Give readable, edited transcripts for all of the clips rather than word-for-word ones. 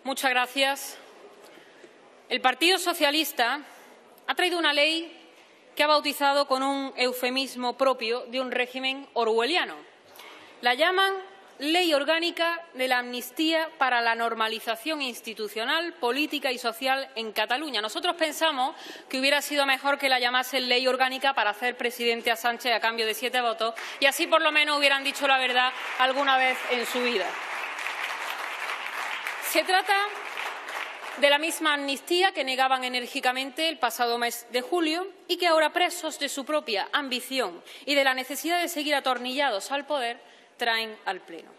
Muchas gracias. El Partido Socialista ha traído una ley que ha bautizado con un eufemismo propio de un régimen orwelliano. La llaman Ley Orgánica de la Amnistía para la Normalización Institucional, Política y Social en Cataluña. Nosotros pensamos que hubiera sido mejor que la llamasen Ley Orgánica para hacer presidente a Sánchez a cambio de 7 votos y así por lo menos hubieran dicho la verdad alguna vez en su vida. Se trata de la misma amnistía que negaban enérgicamente el pasado mes de julio y que ahora, presos de su propia ambición y de la necesidad de seguir atornillados al poder, traen al Pleno.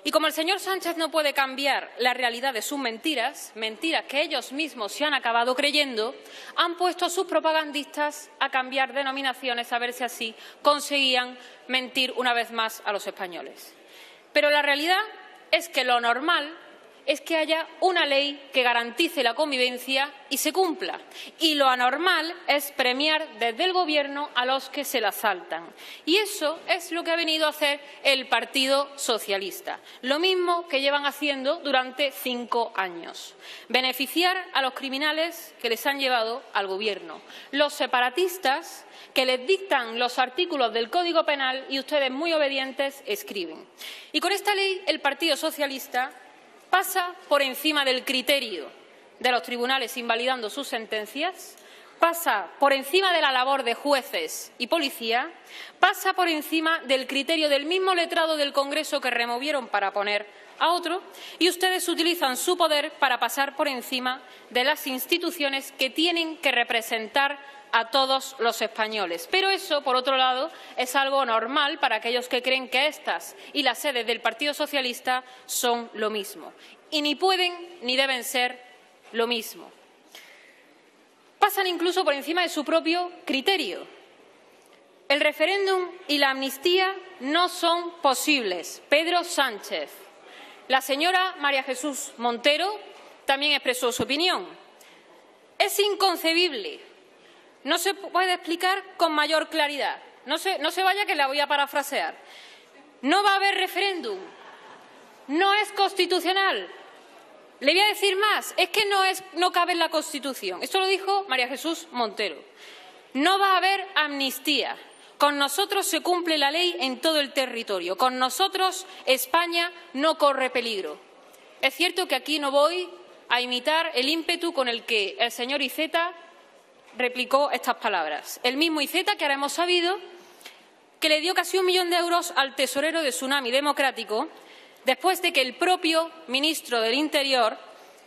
Y como el señor Sánchez no puede cambiar la realidad de sus mentiras, mentiras que ellos mismos se han acabado creyendo, han puesto a sus propagandistas a cambiar denominaciones a ver si así conseguían mentir una vez más a los españoles. Pero la realidad es que lo normal es que haya una ley que garantice la convivencia y se cumpla. Y lo anormal es premiar desde el Gobierno a los que se la saltan. Y eso es lo que ha venido a hacer el Partido Socialista. Lo mismo que llevan haciendo durante 5 años. Beneficiar a los criminales que les han llevado al Gobierno. Los separatistas que les dictan los artículos del Código Penal y ustedes, muy obedientes, escriben. Y con esta ley el Partido Socialista pasa por encima del criterio de los tribunales invalidando sus sentencias, pasa por encima de la labor de jueces y policía, pasa por encima del criterio del mismo letrado del Congreso que removieron para poner a otro, y ustedes utilizan su poder para pasar por encima de las instituciones que tienen que representar a todos los españoles. Pero eso, por otro lado, es algo normal para aquellos que creen que estas y las sedes del Partido Socialista son lo mismo. Y ni pueden ni deben ser lo mismo. Pasan incluso por encima de su propio criterio. El referéndum y la amnistía no son posibles. Pedro Sánchez. La señora María Jesús Montero también expresó su opinión. Es inconcebible. No se puede explicar con mayor claridad. No se vaya, que la voy a parafrasear. No va a haber referéndum. No es constitucional. Le voy a decir más. Es que no cabe en la Constitución. Esto lo dijo María Jesús Montero. No va a haber amnistía. Con nosotros se cumple la ley en todo el territorio. Con nosotros España no corre peligro. Es cierto que aquí no voy a imitar el ímpetu con el que el señor Iceta replicó estas palabras. El mismo Iceta que ahora hemos sabido que le dio casi 1 millón de euros al tesorero de Tsunami Democrático después de que el propio ministro del Interior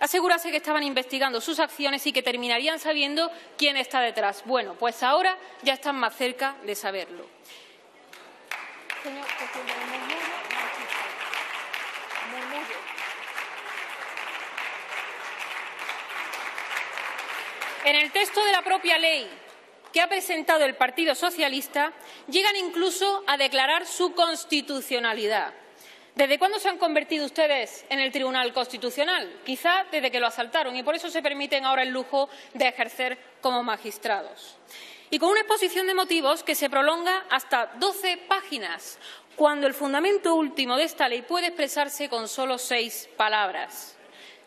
asegurase que estaban investigando sus acciones y que terminarían sabiendo quién está detrás. Bueno, pues ahora ya están más cerca de saberlo. En el texto de la propia ley que ha presentado el Partido Socialista llegan incluso a declarar su constitucionalidad. ¿Desde cuándo se han convertido ustedes en el Tribunal Constitucional? Quizá desde que lo asaltaron y por eso se permiten ahora el lujo de ejercer como magistrados. Y con una exposición de motivos que se prolonga hasta 12 páginas, cuando el fundamento último de esta ley puede expresarse con solo 6 palabras.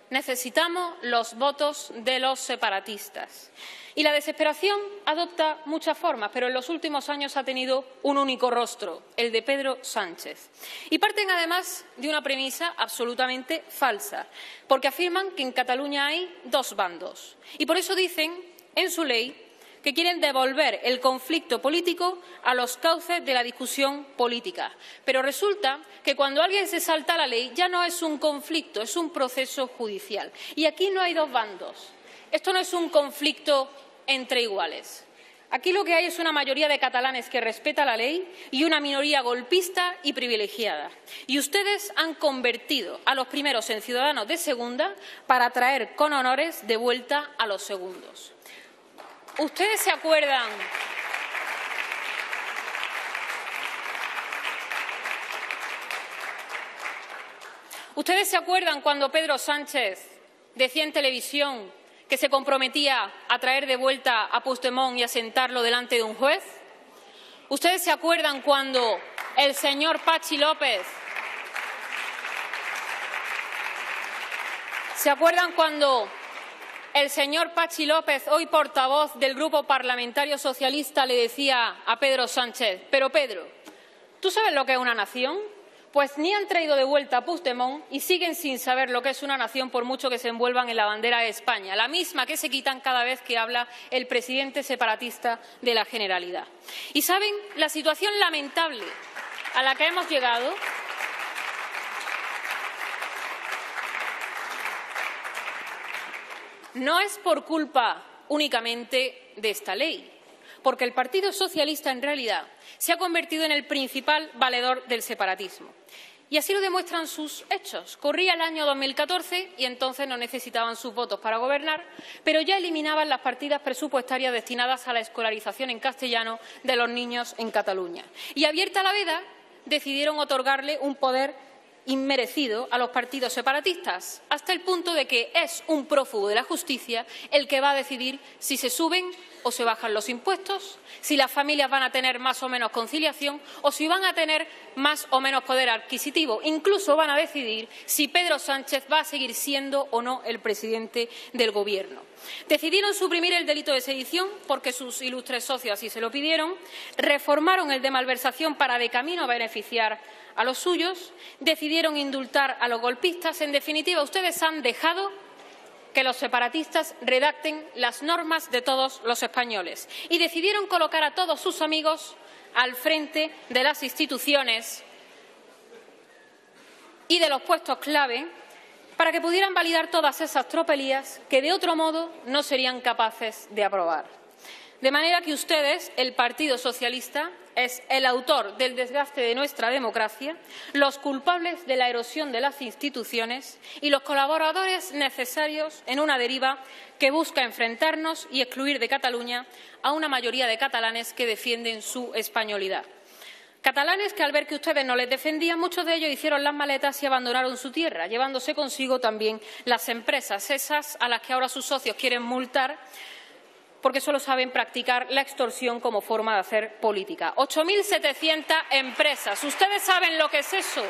Necesitamos los votos de los separatistas. Y la desesperación adopta muchas formas, pero en los últimos años ha tenido un único rostro, el de Pedro Sánchez. Y parten además de una premisa absolutamente falsa, porque afirman que en Cataluña hay 2 bandos. Y por eso dicen en su ley que quieren devolver el conflicto político a los cauces de la discusión política. Pero resulta que cuando alguien se salta la ley ya no es un conflicto, es un proceso judicial. Y aquí no hay 2 bandos. Esto no es un conflicto entre iguales. Aquí lo que hay es una mayoría de catalanes que respeta la ley y una minoría golpista y privilegiada. Y ustedes han convertido a los primeros en ciudadanos de segunda para traer con honores de vuelta a los segundos. ¿Ustedes se acuerdan? ¿Ustedes se acuerdan cuando Pedro Sánchez decía en televisión que se comprometía a traer de vuelta a Puigdemont y a sentarlo delante de un juez? ¿Ustedes se acuerdan cuando el señor Patxi López ¿Se acuerdan cuando el señor Pachi López, hoy portavoz del Grupo Parlamentario Socialista, le decía a Pedro Sánchez: pero Pedro, ¿tú sabes lo que es una nación? Pues ni han traído de vuelta a Puigdemont y siguen sin saber lo que es una nación por mucho que se envuelvan en la bandera de España, la misma que se quitan cada vez que habla el presidente separatista de la Generalidad. ¿Y saben la situación lamentable a la que hemos llegado? No es por culpa únicamente de esta ley, porque el Partido Socialista en realidad se ha convertido en el principal valedor del separatismo. Y así lo demuestran sus hechos. Corría el año 2014 y entonces no necesitaban sus votos para gobernar, pero ya eliminaban las partidas presupuestarias destinadas a la escolarización en castellano de los niños en Cataluña. Y abierta la veda, decidieron otorgarle un poder inmerecido a los partidos separatistas, hasta el punto de que es un prófugo de la justicia el que va a decidir si se suben o se bajan los impuestos, si las familias van a tener más o menos conciliación o si van a tener más o menos poder adquisitivo. Incluso van a decidir si Pedro Sánchez va a seguir siendo o no el presidente del Gobierno. Decidieron suprimir el delito de sedición porque sus ilustres socios así se lo pidieron, reformaron el de malversación para de camino beneficiar a los suyos, decidieron indultar a los golpistas. En definitiva, ustedes han dejado que los separatistas redacten las normas de todos los españoles y decidieron colocar a todos sus amigos al frente de las instituciones y de los puestos clave para que pudieran validar todas esas tropelías que de otro modo no serían capaces de aprobar. De manera que ustedes, el Partido Socialista, es el autor del desgaste de nuestra democracia, los culpables de la erosión de las instituciones y los colaboradores necesarios en una deriva que busca enfrentarnos y excluir de Cataluña a una mayoría de catalanes que defienden su españolidad. Catalanes que, al ver que ustedes no les defendían, muchos de ellos hicieron las maletas y abandonaron su tierra, llevándose consigo también las empresas, esas a las que ahora sus socios quieren multar porque solo saben practicar la extorsión como forma de hacer política. 8.700 empresas. ¿Ustedes saben lo que es eso?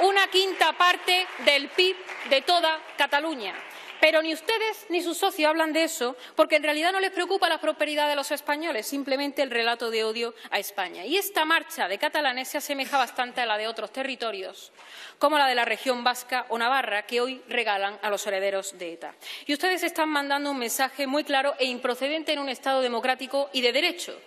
Una quinta parte del PIB de toda Cataluña. Pero ni ustedes ni sus socios hablan de eso, porque en realidad no les preocupa la prosperidad de los españoles, simplemente el relato de odio a España. Y esta marcha de catalanes se asemeja bastante a la de otros territorios, como la de la región vasca o Navarra, que hoy regalan a los herederos de ETA. Y ustedes están mandando un mensaje muy claro e improcedente en un Estado democrático y de derecho,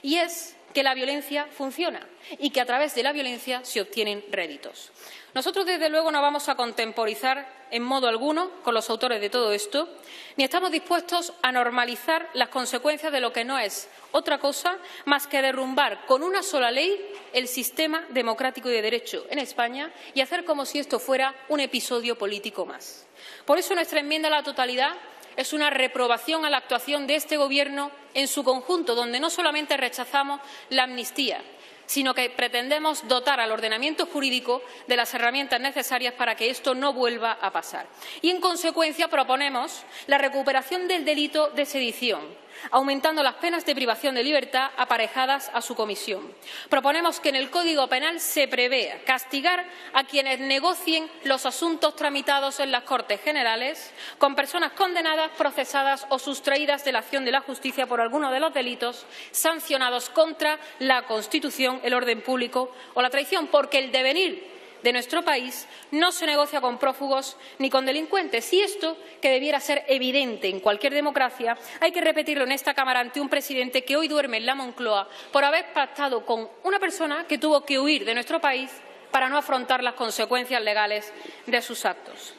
y es que la violencia funciona y que a través de la violencia se obtienen réditos. Nosotros, desde luego, no vamos a contemporizar en modo alguno con los autores de todo esto, ni estamos dispuestos a normalizar las consecuencias de lo que no es otra cosa más que derrumbar con una sola ley el sistema democrático y de derecho en España y hacer como si esto fuera un episodio político más. Por eso nuestra enmienda a la totalidad es una reprobación a la actuación de este Gobierno en su conjunto, donde no solamente rechazamos la amnistía, sino que pretendemos dotar al ordenamiento jurídico de las herramientas necesarias para que esto no vuelva a pasar. Y, en consecuencia, proponemos la recuperación del delito de sedición, aumentando las penas de privación de libertad aparejadas a su comisión. Proponemos que en el Código Penal se prevea castigar a quienes negocien los asuntos tramitados en las Cortes Generales con personas condenadas, procesadas o sustraídas de la acción de la justicia por alguno de los delitos sancionados contra la Constitución, el orden público o la traición, porque el devenir de nuestro país no se negocia con prófugos ni con delincuentes. Y esto, que debiera ser evidente en cualquier democracia, hay que repetirlo en esta Cámara ante un presidente que hoy duerme en la Moncloa por haber pactado con una persona que tuvo que huir de nuestro país para no afrontar las consecuencias legales de sus actos.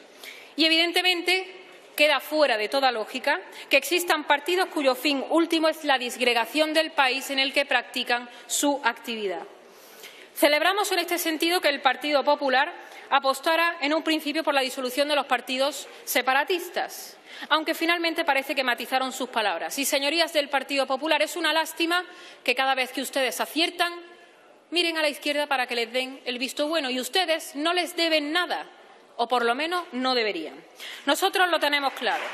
Y, evidentemente, queda fuera de toda lógica que existan partidos cuyo fin último es la disgregación del país en el que practican su actividad. Celebramos en este sentido que el Partido Popular apostara en un principio por la disolución de los partidos separatistas, aunque finalmente parece que matizaron sus palabras. Y, señorías del Partido Popular, es una lástima que cada vez que ustedes aciertan, miren a la izquierda para que les den el visto bueno, y ustedes no les deben nada, o por lo menos no deberían. Nosotros lo tenemos claro.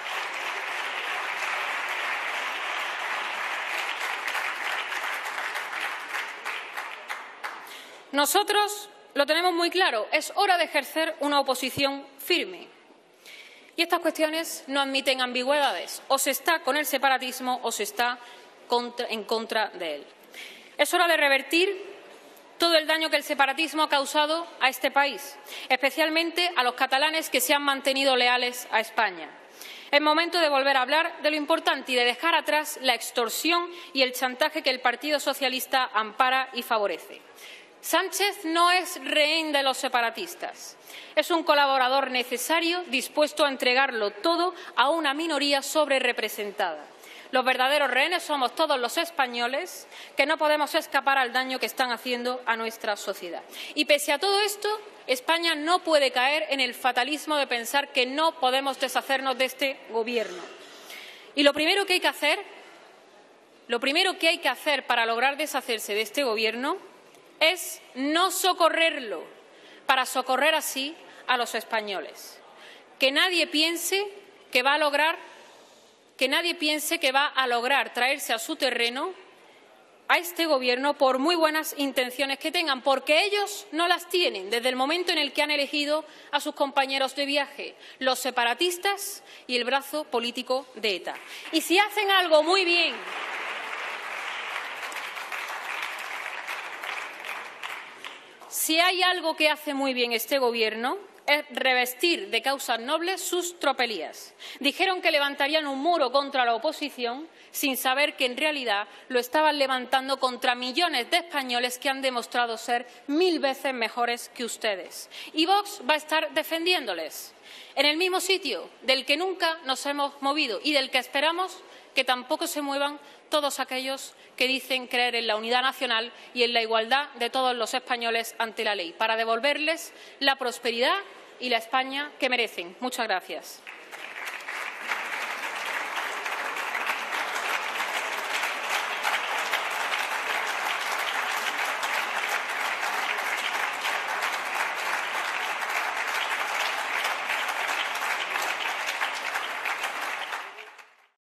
Nosotros lo tenemos muy claro. Es hora de ejercer una oposición firme. Y estas cuestiones no admiten ambigüedades. O se está con el separatismo o se está en contra de él. Es hora de revertir todo el daño que el separatismo ha causado a este país, especialmente a los catalanes que se han mantenido leales a España. Es momento de volver a hablar de lo importante y de dejar atrás la extorsión y el chantaje que el Partido Socialista ampara y favorece. Sánchez no es rehén de los separatistas. Es un colaborador necesario dispuesto a entregarlo todo a una minoría sobrerepresentada. Los verdaderos rehenes somos todos los españoles, que no podemos escapar al daño que están haciendo a nuestra sociedad. Y pese a todo esto, España no puede caer en el fatalismo de pensar que no podemos deshacernos de este Gobierno. Y lo primero que hay que hacer para lograr deshacerse de este Gobierno es no socorrerlo, para socorrer así a los españoles. Que nadie piense que va a lograr traerse a su terreno a este Gobierno por muy buenas intenciones que tengan, porque ellos no las tienen desde el momento en el que han elegido a sus compañeros de viaje, los separatistas y el brazo político de ETA. Y si hacen algo muy bien, si hay algo que hace muy bien este Gobierno, es revestir de causas nobles sus tropelías. Dijeron que levantarían un muro contra la oposición sin saber que en realidad lo estaban levantando contra millones de españoles que han demostrado ser 1000 veces mejores que ustedes. Y Vox va a estar defendiéndoles en el mismo sitio del que nunca nos hemos movido y del que esperamos que tampoco se muevan todos aquellos que dicen creer en la unidad nacional y en la igualdad de todos los españoles ante la ley, para devolverles la prosperidad y la España que merecen. Muchas gracias.